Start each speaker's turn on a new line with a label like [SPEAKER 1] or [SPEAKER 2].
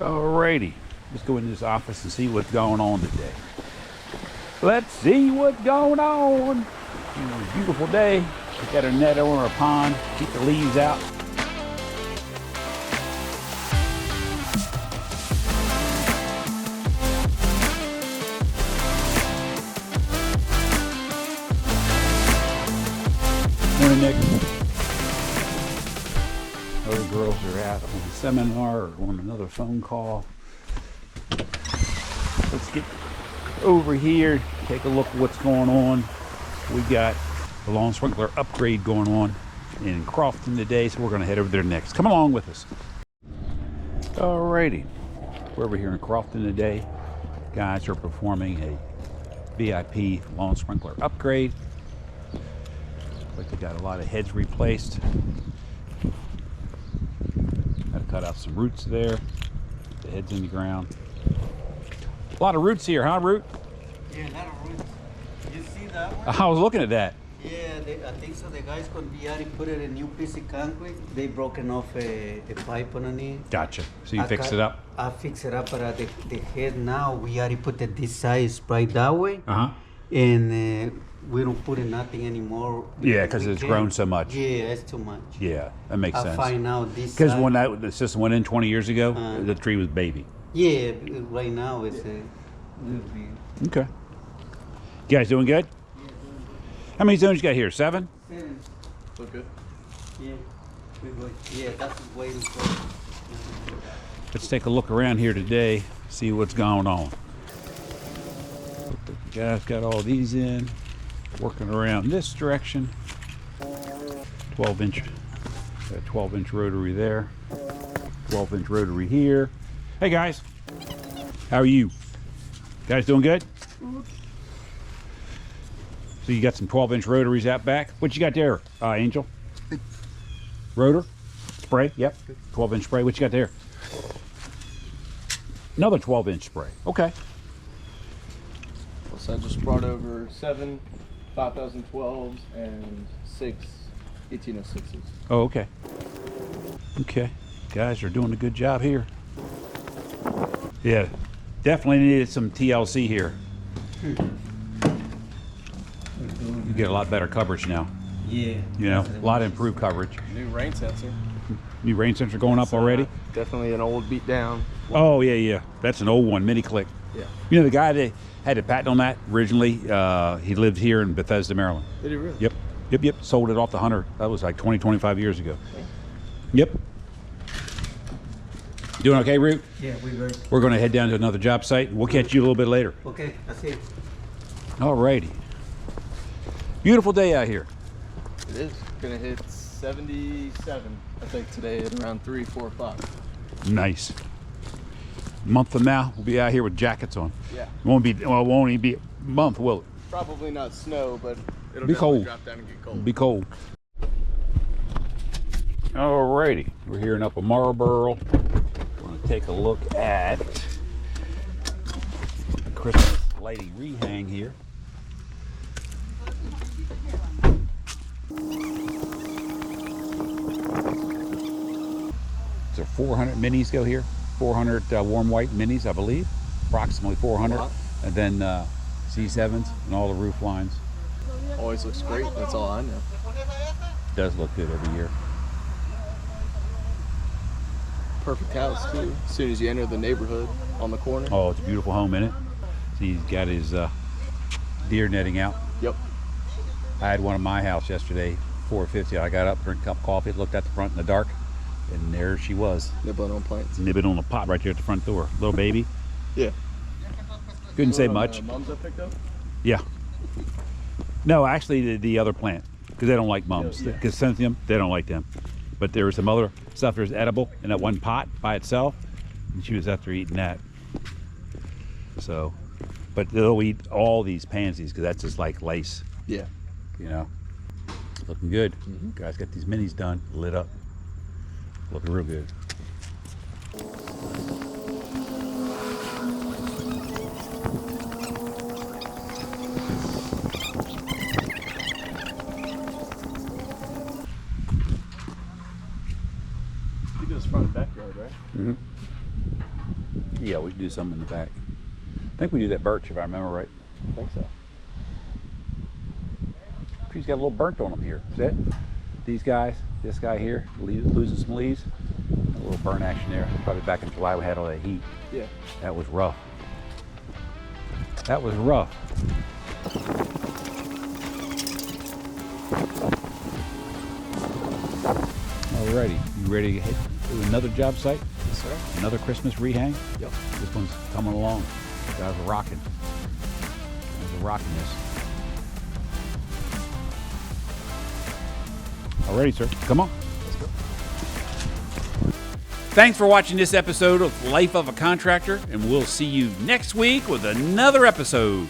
[SPEAKER 1] Alrighty, let's go in this office and see what's going on today. Let's see what's going on. It's a beautiful day. We got our net over our pond, keep the leaves out. Morning, Nick. Other girls are out on a seminar or on another phone call. Let's get over here, take a look at what's going on. We got the lawn sprinkler upgrade going on in Crofton today, so we're going to head over there next. Come along with us. Alrighty, we're over here in Crofton today. Guys are performing a VIP lawn sprinkler upgrade. Like they got a lot of heads replaced. Got to cut out some roots there. The heads in the ground. A lot of roots here, huh, Root?
[SPEAKER 2] Yeah, a lot of roots. You see that one?
[SPEAKER 1] I was looking at that.
[SPEAKER 2] Yeah, I think so. The guys could be already put it a new piece of concrete. They broken off a pipe underneath.
[SPEAKER 1] Gotcha. So you fixed it up?
[SPEAKER 2] I fixed it up, but the head now, we already put it this size right that way.
[SPEAKER 1] Uh-huh.
[SPEAKER 2] And we don't put in nothing anymore.
[SPEAKER 1] Yeah, because it's grown so much.
[SPEAKER 2] Yeah, it's too much.
[SPEAKER 1] Yeah, that makes sense.
[SPEAKER 2] I find out this
[SPEAKER 1] because when the system went in 20 years ago, the tree was baby.
[SPEAKER 2] Yeah, right now it's a little bit.
[SPEAKER 1] Okay. You guys doing good?
[SPEAKER 2] Yeah, doing good.
[SPEAKER 1] How many zones you got here? 7?
[SPEAKER 2] 7.
[SPEAKER 3] Look good.
[SPEAKER 2] Yeah, we good. Yeah, that's waiting for.
[SPEAKER 1] Let's take a look around here today, see what's going on. The guys got all these in, working around this direction. 12-inch, got a 12-inch rotary there. 12-inch rotary here. Hey guys, how are you? Guys doing good? So you got some 12-inch rotaries out back. What you got there, Angel? Rotor? Spray? Yep. 12-inch spray. What you got there? Another 12-inch spray. Okay.
[SPEAKER 3] So I just brought over 7 5012s and 6 1806s.
[SPEAKER 1] Oh, okay. Okay. Guys are doing a good job here. Yeah. Definitely needed some TLC here. You get a lot better coverage now.
[SPEAKER 2] Yeah.
[SPEAKER 1] You know, a lot of improved coverage.
[SPEAKER 3] New rain sensor.
[SPEAKER 1] New rain sensor going up already?
[SPEAKER 3] Definitely an old beat down.
[SPEAKER 1] Oh, yeah, yeah. That's an old one, mini click.
[SPEAKER 3] Yeah.
[SPEAKER 1] You know, the guy that had a patent on that originally, he lived here in Bethesda, Maryland.
[SPEAKER 3] Did he really?
[SPEAKER 1] Yep. Yep. Sold it off the Hunter. That was like 20, 25 years ago. Yep. Doing okay, Root?
[SPEAKER 2] Yeah, we good.
[SPEAKER 1] We're going to head down to another job site. We'll catch you a little bit later.
[SPEAKER 2] Okay, that's it.
[SPEAKER 1] All righty. Beautiful day out here.
[SPEAKER 3] It is. Gonna hit 77, I think, today at around 3, 4 o'clock.
[SPEAKER 1] Nice. Month from now, we'll be out here with jackets on.
[SPEAKER 3] Yeah.
[SPEAKER 1] It won't even be a month, will it?
[SPEAKER 3] Probably not snow, but it'll
[SPEAKER 1] Be
[SPEAKER 3] definitely
[SPEAKER 1] cold.
[SPEAKER 3] drop down and get cold.
[SPEAKER 1] It'll be cold. Alrighty, we're here in Upper Marlboro. We're going to take a look at the Christmas lighting rehang here. So 400 minis go here. 400 warm white minis, I believe. Approximately 400. And then C7s and all the roof lines.
[SPEAKER 3] Always looks great. That's all I know.
[SPEAKER 1] Does look good every year.
[SPEAKER 3] Perfect house too. As soon as you enter the neighborhood on the corner.
[SPEAKER 1] Oh, it's a beautiful home, isn't it? See, he's got his deer netting out.
[SPEAKER 3] Yep.
[SPEAKER 1] I had one in my house yesterday, 4:50. I got up, drank a cup of coffee, looked at the front in the dark, and there she was.
[SPEAKER 3] Nibbling on plants.
[SPEAKER 1] Nibbling on a pot right there at the front door. Little baby.
[SPEAKER 3] Yeah.
[SPEAKER 1] Couldn't say much.
[SPEAKER 3] Mums I picked up?
[SPEAKER 1] Yeah. No, actually the other plant, because they don't like mums.
[SPEAKER 3] Yeah.
[SPEAKER 1] Because Cynthium, they don't like them. But there was some other stuff that's edible in that one pot by itself, and she was after eating that. So, but they'll eat all these pansies because that's just like lace.
[SPEAKER 3] Yeah.
[SPEAKER 1] You know, looking good. Guys got these minis done, lit up, looking real good.
[SPEAKER 3] You do this front and backyard, right?
[SPEAKER 1] Mm-hmm. Yeah, we can do some in the back. I think we do that birch if I remember right.
[SPEAKER 3] I think so.
[SPEAKER 1] Trees got a little burnt on them here. See it? These guys, this guy here, losing some leaves. A little burn action there. Probably back in July we had all that heat.
[SPEAKER 3] Yeah.
[SPEAKER 1] That was rough. That was rough. Alrighty, you ready to hit another job site?
[SPEAKER 3] Yes, sir.
[SPEAKER 1] Another Christmas rehang?
[SPEAKER 3] Yep.
[SPEAKER 1] This one's coming along. Guys are rocking. Guys are rocking this. Alrighty, sir. Come on.
[SPEAKER 3] Let's go.
[SPEAKER 1] Thanks for watching this episode of Life of a Contractor, and we'll see you next week with another episode.